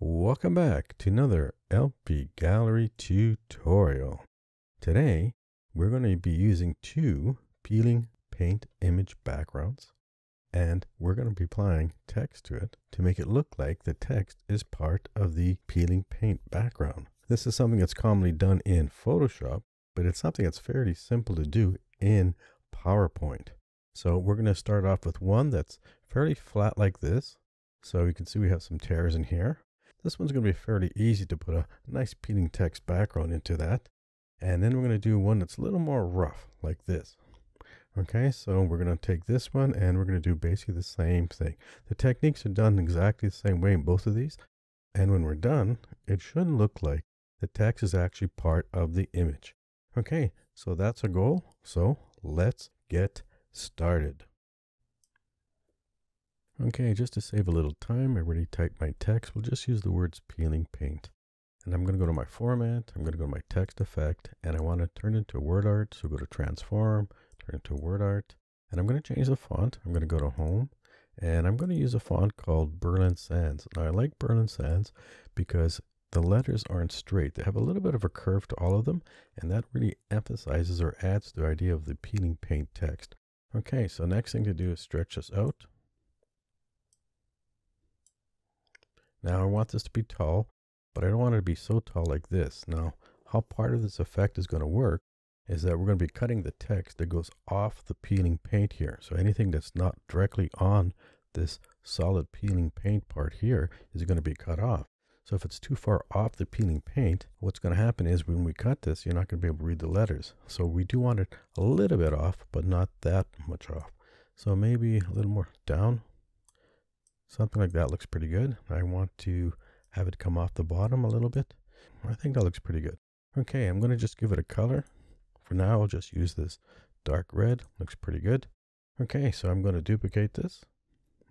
Welcome back to another LP Gallery tutorial. Today, we're going to be using two peeling paint image backgrounds, and we're going to be applying text to it to make it look like the text is part of the peeling paint background. This is something that's commonly done in Photoshop, but it's something that's fairly simple to do in PowerPoint. So we're going to start off with one that's fairly flat like this. So you can see we have some tears in here. This one's going to be fairly easy to put a nice peeling text background into that. And then we're going to do one that's a little more rough like this. Okay, so we're going to take this one and we're going to do basically the same thing. The techniques are done exactly the same way in both of these. And when we're done, it should look like the text is actually part of the image. Okay, so that's our goal. So let's get started. Okay, just to save a little time, I already typed my text. We'll just use the words peeling paint. And I'm going to go to my format, I'm going to go to my text effect, and I want to turn it into word art. So go to transform, turn it to word art, and I'm going to change the font. I'm going to go to home, and I'm going to use a font called Berlin Sans. Now I like Berlin Sans because the letters aren't straight. They have a little bit of a curve to all of them, and that really emphasizes or adds to the idea of the peeling paint text. Okay, so next thing to do is stretch this out. Now I want this to be tall, but I don't want it to be so tall like this. Now, how part of this effect is going to work is that we're going to be cutting the text that goes off the peeling paint here. So anything that's not directly on this solid peeling paint part here is going to be cut off. So if it's too far off the peeling paint, what's going to happen is when we cut this, you're not going to be able to read the letters. So we do want it a little bit off, but not that much off. So maybe a little more down. Something like that looks pretty good. I want to have it come off the bottom a little bit. I think that looks pretty good. Okay, I'm going to just give it a color. For now, I'll just use this dark red. Looks pretty good. Okay, so I'm going to duplicate this.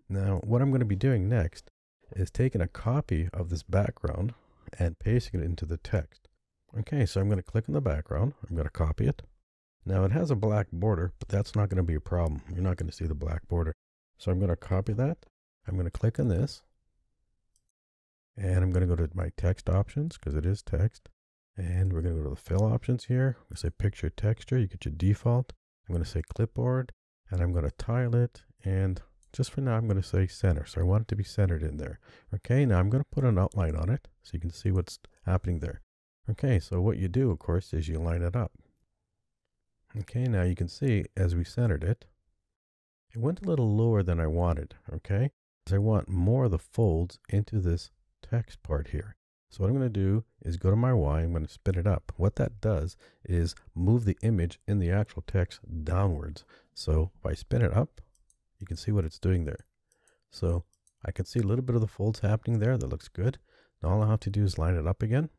Now, what I'm going to be doing next is taking a copy of this background and pasting it into the text. Okay, so I'm going to click on the background. I'm going to copy it. Now, it has a black border, but that's not going to be a problem. You're not going to see the black border. So I'm going to copy that. I'm going to click on this, and I'm going to go to my text options because it is text, and we're going to go to the fill options here. I'm going to say picture texture. You get your default. I'm going to say clipboard, and I'm going to tile it, and just for now I'm going to say center. So I want it to be centered in there. Okay, now I'm going to put an outline on it so you can see what's happening there. Okay, so what you do, of course, is you line it up. Okay, now you can see as we centered it, it went a little lower than I wanted. Okay, I want more of the folds into this text part here. So what I'm going to do is go to my Y, I'm going to spin it up. What that does is move the image in the actual text downwards. So if I spin it up, you can see what it's doing there. So I can see a little bit of the folds happening there. That looks good. Now all I have to do is line it up again.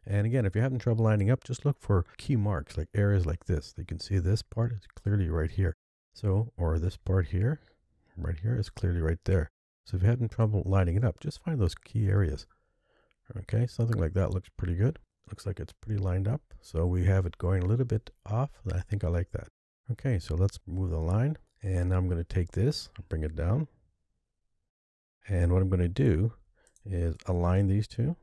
And again, if you're having trouble lining up, just look for key marks, like areas like this. You can see this part is clearly right here. So, or this part here. Right here is clearly right there. So if you're having trouble lining it up, just find those key areas. Okay, something like that looks pretty good. Looks like it's pretty lined up. So we have it going a little bit off. I think I like that. Okay, so let's move the line. And I'm going to take this, bring it down. And what I'm going to do is align these two.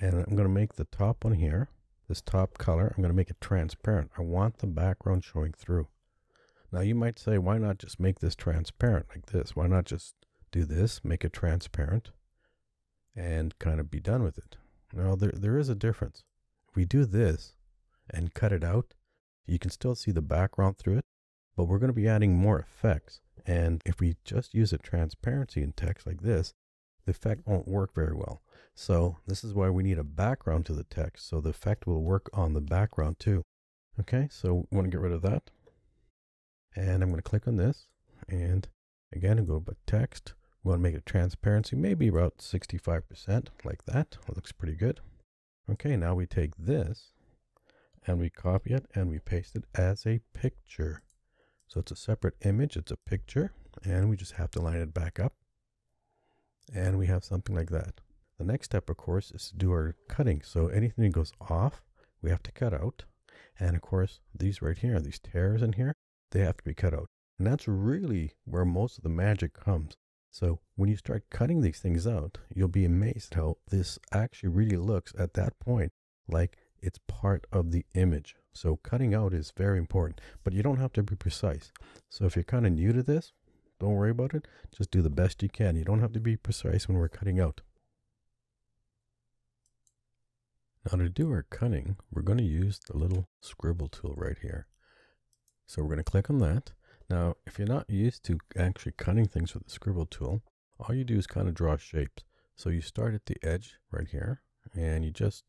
And I'm going to make the top one here. This top color, I'm going to make it transparent. I want the background showing through. Now you might say, why not just make this transparent like this? Why not just do this, make it transparent, and kind of be done with it? Now there is a difference. If we do this and cut it out, you can still see the background through it, but we're going to be adding more effects. And if we just use a transparency in text like this, the effect won't work very well. So this is why we need a background to the text, so the effect will work on the background too. Okay, so we want to get rid of that. And I'm going to click on this, and again, go to text. We want to make it transparency, maybe about 65%, like that. That looks pretty good. Okay, now we take this, and we copy it, and we paste it as a picture. So it's a separate image, it's a picture, and we just have to line it back up. And we have something like that. The next step, of course, is to do our cutting. So anything that goes off, we have to cut out. And of course, these right here, these tears in here, they have to be cut out. And that's really where most of the magic comes. So when you start cutting these things out, you'll be amazed how this actually really looks at that point like it's part of the image. So cutting out is very important, but you don't have to be precise. So if you're kind of new to this, don't worry about it. Just do the best you can. You don't have to be precise when we're cutting out. Now to do our cutting, we're going to use the little scribble tool right here. So we're going to click on that. Now, if you're not used to actually cutting things with the scribble tool, all you do is kind of draw shapes. So you start at the edge right here, and you just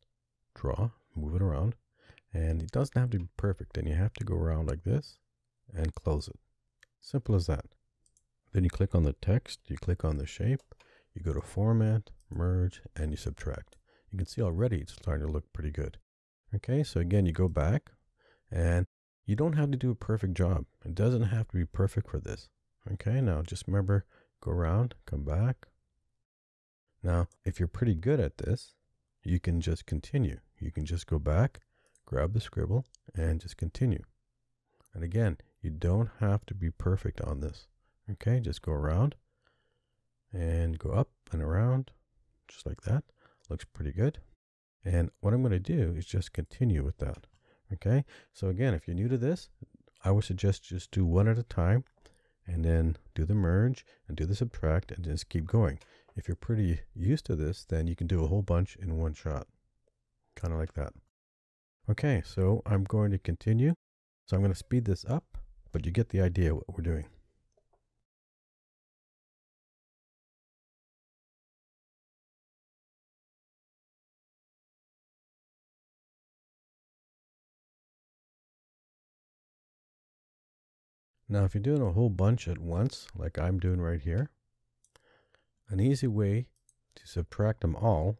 draw, move it around, and it doesn't have to be perfect, and you have to go around like this and close it. Simple as that. Then you click on the text, you click on the shape, you go to Format, Merge, and you subtract. You can see already it's starting to look pretty good. Okay, so again, you go back, and you don't have to do a perfect job. It doesn't have to be perfect for this. Okay, now just remember, go around, come back. Now, if you're pretty good at this, you can just continue. You can just go back, grab the scribble, and just continue. And again, you don't have to be perfect on this. Okay, just go around and go up and around, just like that. Looks pretty good. And what I'm going to do is just continue with that. Okay, so again, if you're new to this, I would suggest just do one at a time and then do the merge and do the subtract and just keep going. If you're pretty used to this, then you can do a whole bunch in one shot, kind of like that. Okay, so I'm going to continue. So I'm going to speed this up, but you get the idea what we're doing. Now, if you're doing a whole bunch at once, like I'm doing right here, an easy way to subtract them all.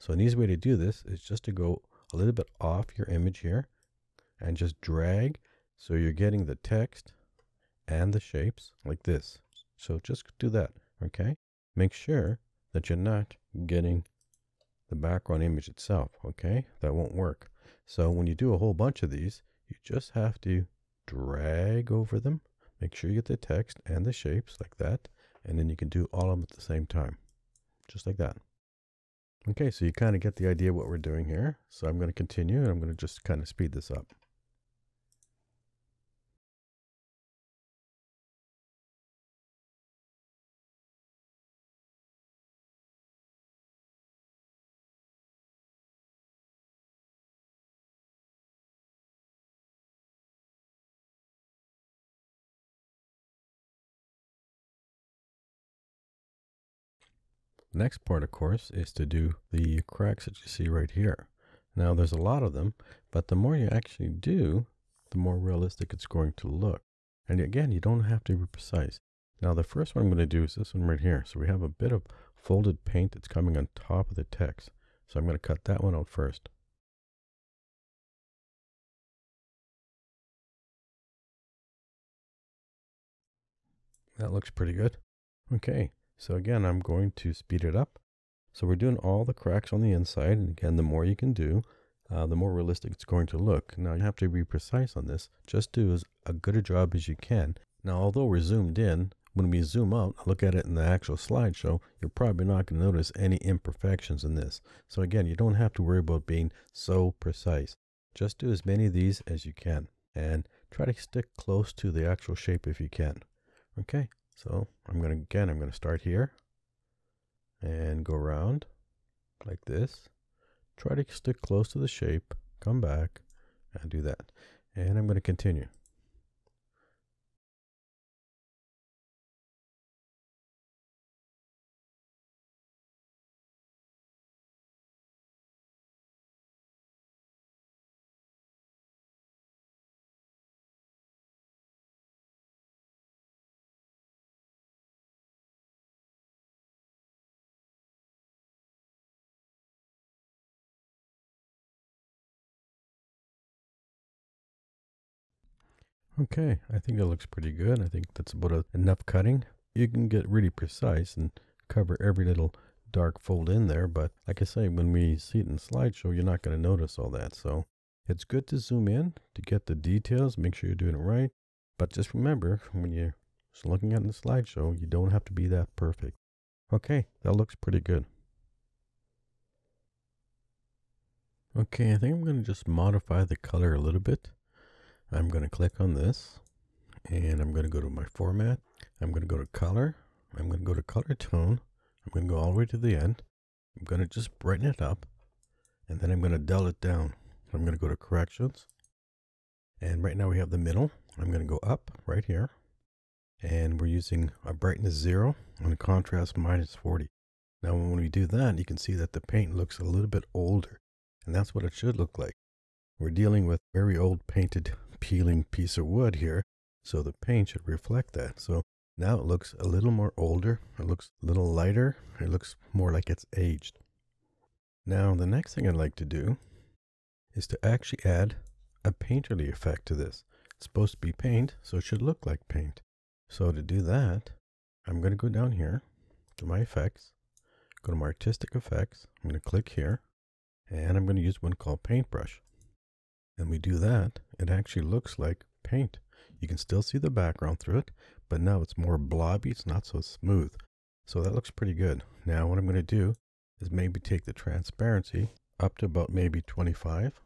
So an easy way to do this is just to go a little bit off your image here and just drag so you're getting the text and the shapes like this. So just do that, okay? Make sure that you're not getting the background image itself, okay? That won't work. So when you do a whole bunch of these, you just have to drag over them. Make sure you get the text and the shapes like that. And then you can do all of them at the same time, just like that. Okay, so you kind of get the idea what we're doing here. So I'm going to continue and I'm going to just kind of speed this up. The next part, of course, is to do the cracks that you see right here. Now, there's a lot of them, but the more you actually do, the more realistic it's going to look. And again, you don't have to be precise. Now, the first one I'm going to do is this one right here. So we have a bit of folded paint that's coming on top of the text. So I'm going to cut that one out first. That looks pretty good. Okay, so again, I'm going to speed it up. So we're doing all the cracks on the inside. And again, the more you can do, the more realistic it's going to look. Now, you have to be precise on this. Just do as good a job as you can. Now, although we're zoomed in, when we zoom out, look at it in the actual slideshow, you're probably not going to notice any imperfections in this. So again, you don't have to worry about being so precise. Just do as many of these as you can and try to stick close to the actual shape if you can. Okay, so I'm going to start here and go around like this. Try to stick close to the shape, come back and do that. And I'm going to continue. Okay, I think that looks pretty good. I think that's about enough cutting. You can get really precise and cover every little dark fold in there, but like I say, when we see it in the slideshow, you're not going to notice all that. So it's good to zoom in to get the details, make sure you're doing it right. But just remember, when you're just looking at the slideshow, you don't have to be that perfect. Okay, that looks pretty good. Okay, I think I'm going to just modify the color a little bit. I'm going to click on this, and I'm going to go to my format. I'm going to go to color. I'm going to go to color tone. I'm going to go all the way to the end. I'm going to just brighten it up, and then I'm going to dull it down. I'm going to go to corrections, and right now we have the middle. I'm going to go up right here, and we're using a brightness 0 and a contrast -40. Now when we do that, you can see that the paint looks a little bit older, and that's what it should look like. We're dealing with very old painted peeling piece of wood here, so the paint should reflect that. So now it looks a little more older, it looks a little lighter, it looks more like it's aged. Now the next thing I'd like to do is to actually add a painterly effect to this. It's supposed to be paint, so it should look like paint. So to do that, I'm going to go down here to my effects, go to my artistic effects, I'm going to click here, and I'm going to use one called paintbrush. And we do that, it actually looks like paint. You can still see the background through it, but now it's more blobby, it's not so smooth. So that looks pretty good. Now what I'm going to do is maybe take the transparency up to about maybe 25.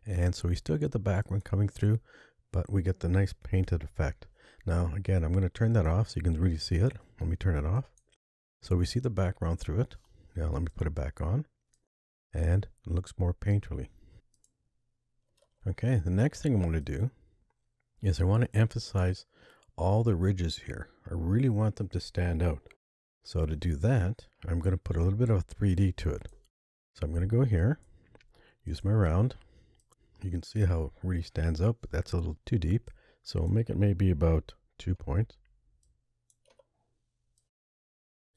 And so we still get the background coming through, but we get the nice painted effect. Now again, I'm going to turn that off so you can really see it. Let me turn it off. So we see the background through it. Now let me put it back on, and it looks more painterly. Okay, the next thing I want to do is I want to emphasize all the ridges here. I really want them to stand out. So to do that, I'm going to put a little bit of 3D to it. So I'm going to go here, use my round. You can see how it really stands out, but that's a little too deep. So we'll make it maybe about 2 points.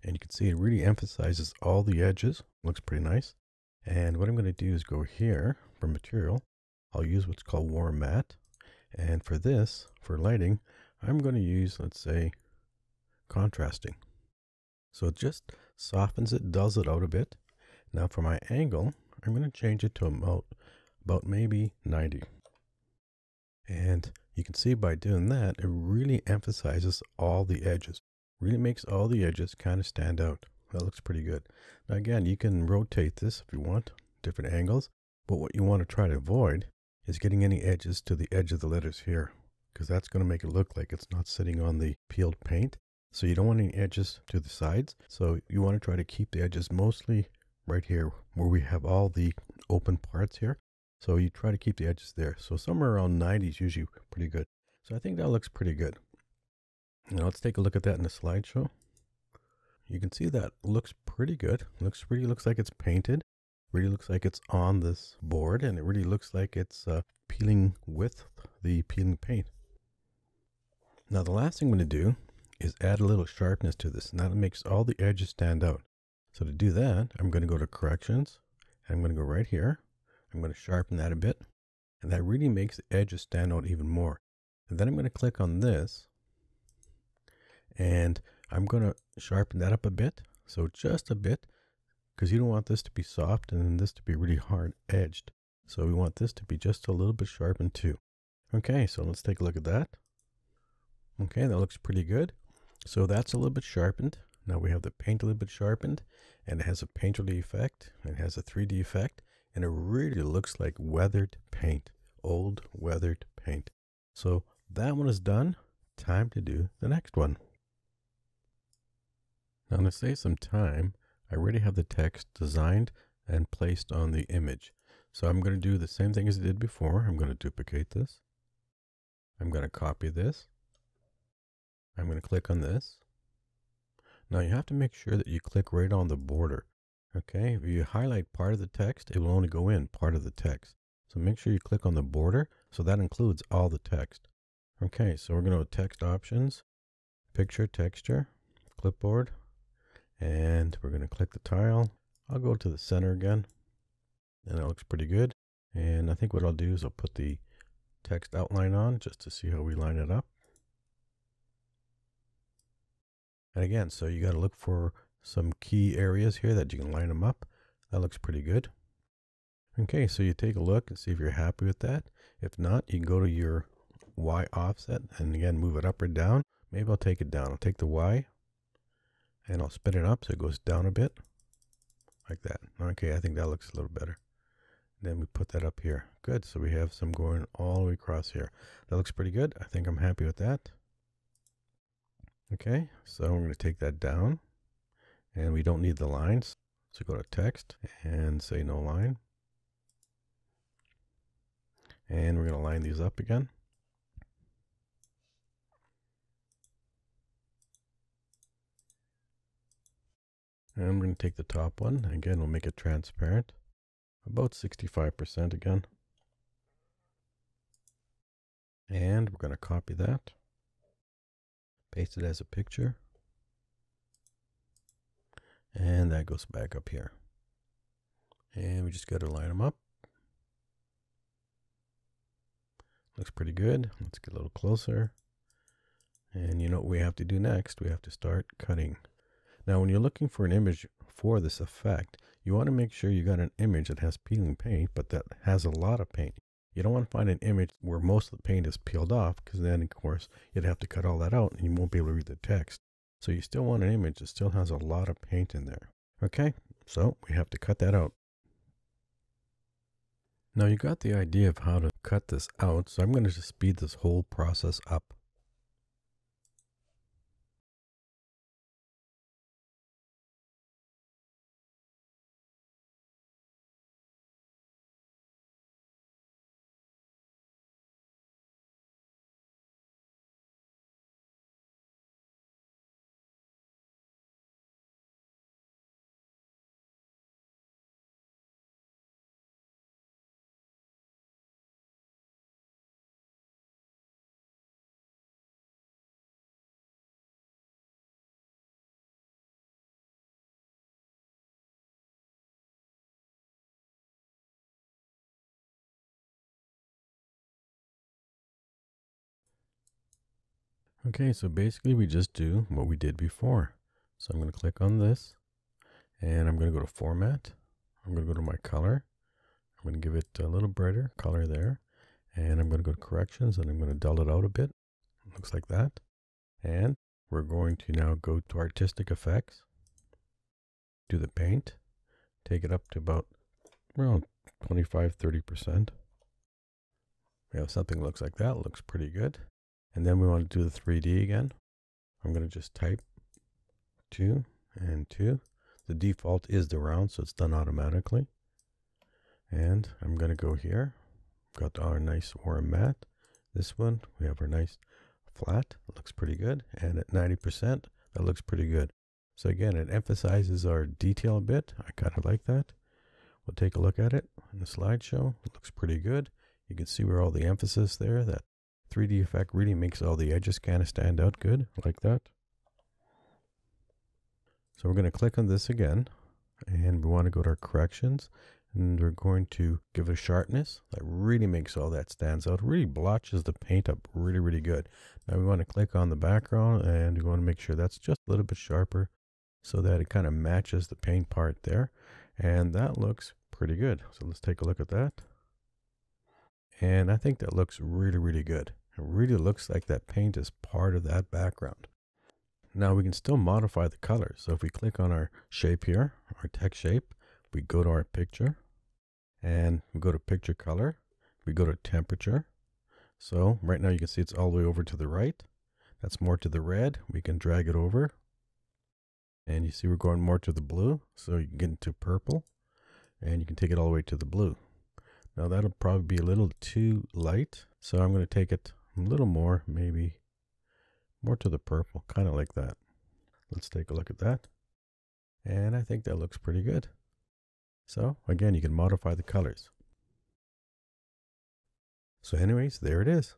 And you can see it really emphasizes all the edges. Looks pretty nice. And what I'm going to do is go here for material. I'll use what's called warm matte. And for this, for lighting, I'm going to use, let's say, contrasting. So it just softens it, dulls it out a bit. Now for my angle, I'm going to change it to about maybe 90. And you can see by doing that, it really emphasizes all the edges. Really makes all the edges kind of stand out. That looks pretty good. Now again, you can rotate this if you want, different angles. But what you want to try to avoid is getting any edges to the edge of the letters here, because that's going to make it look like it's not sitting on the peeled paint. So you don't want any edges to the sides. So you want to try to keep the edges mostly right here where we have all the open parts here. So you try to keep the edges there. So somewhere around 90 is usually pretty good. So I think that looks pretty good. Now let's take a look at that in the slideshow. You can see that looks pretty good. Really looks like it's painted. Really looks like it's on this board, and it really looks like it's peeling with the peeling paint. Now the last thing I'm going to do is add a little sharpness to this, and that makes all the edges stand out. So to do that, I'm going to go to corrections, and I'm going to go right here. I'm going to sharpen that a bit, and that really makes the edges stand out even more. And then I'm going to click on this, and I'm going to sharpen that up a bit, so just a bit, because you don't want this to be soft and then this to be really hard edged. So we want this to be just a little bit sharpened too. Okay, so let's take a look at that. Okay, that looks pretty good. So that's a little bit sharpened. Now we have the paint a little bit sharpened, and it has a painterly effect, it has a 3D effect, and it really looks like weathered paint, old weathered paint. So that one is done. Time to do the next one. Now to save some time, I already have the text designed and placed on the image. So I'm going to do the same thing as I did before. I'm going to duplicate this. I'm going to copy this. I'm going to click on this. Now you have to make sure that you click right on the border. Okay, if you highlight part of the text, it will only go in part of the text. So make sure you click on the border, so that includes all the text. Okay, so we're going to go to text options, picture, texture, clipboard, and we're going to click the tile. I'll go to the center again, and it looks pretty good. And I think what I'll do is I'll put the text outline on just to see how we line it up. And again, so you got to look for some key areas here that you can line them up. That looks pretty good. Okay, so you take a look and see if you're happy with that. If not, you can go to your Y offset, and again, move it up or down. Maybe I'll take it down. I'll take the Y and I'll spin it up so it goes down a bit like that. Okay, I think that looks a little better. Then we put that up here. Good. So we have some going all the way across here. That looks pretty good. I think I'm happy with that. Okay, so I'm going to take that down, and we don't need the lines. So go to text and say no line. And we're going to line these up again. And I'm going to take the top one. Again, we'll make it transparent. About 65% again. And we're going to copy that. Paste it as a picture. And that goes back up here. And we just got to line them up. Looks pretty good. Let's get a little closer. And you know what we have to do next? We have to start cutting. Now, when you're looking for an image for this effect, you want to make sure you got an image that has peeling paint, but that has a lot of paint. You don't want to find an image where most of the paint is peeled off, because then, of course, you'd have to cut all that out and you won't be able to read the text. So you still want an image that still has a lot of paint in there. Okay, so we have to cut that out. Now you got the idea of how to cut this out, so I'm going to just speed this whole process up. Okay, so basically we just do what we did before. So I'm going to click on this, and I'm going to go to Format. I'm going to go to my color. I'm going to give it a little brighter color there. And I'm going to go to Corrections, and I'm going to dull it out a bit. Looks like that. And we're going to now go to Artistic Effects. Do the paint. Take it up to about around 25–30%. We have something that looks like that. Looks pretty good. And then we want to do the 3D again. I'm going to just type 2 and 2. The default is the round, so it's done automatically. And I'm going to go here. Got our nice warm matte. This one, we have our nice flat. It looks pretty good. And at 90%, that looks pretty good. So again, it emphasizes our detail a bit. I kind of like that. We'll take a look at it in the slideshow. It looks pretty good. You can see where all the emphasis there, that 3D effect really makes all the edges kind of stand out good, like that. So we're going to click on this again, and we want to go to our corrections, and we're going to give a sharpness that really makes all that stands out, really blotches the paint up really, really good. Now we want to click on the background, and we want to make sure that's just a little bit sharper so that it kind of matches the paint part there, and that looks pretty good. So let's take a look at that. And I think that looks really, really good. It really looks like that paint is part of that background. Now we can still modify the colors. So if we click on our shape here, our text shape, we go to our picture and we go to picture color. We go to temperature. So right now you can see it's all the way over to the right. That's more to the red. We can drag it over. And you see we're going more to the blue. So you can get into purple and you can take it all the way to the blue. Now that'll probably be a little too light, so I'm going to take it a little more, maybe more to the purple, kind of like that. Let's take a look at that. And I think that looks pretty good. So again, you can modify the colors. So anyways, there it is.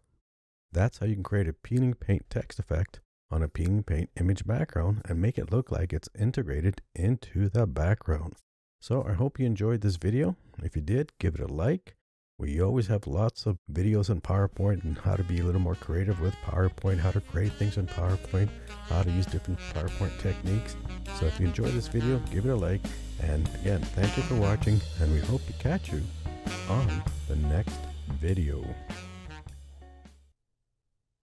That's how you can create a peeling paint text effect on a peeling paint image background and make it look like it's integrated into the background. So I hope you enjoyed this video. If you did, give it a like. We always have lots of videos in PowerPoint and how to be a little more creative with PowerPoint, how to create things in PowerPoint, how to use different PowerPoint techniques. So if you enjoyed this video, give it a like. And again, thank you for watching, and we hope to catch you on the next video.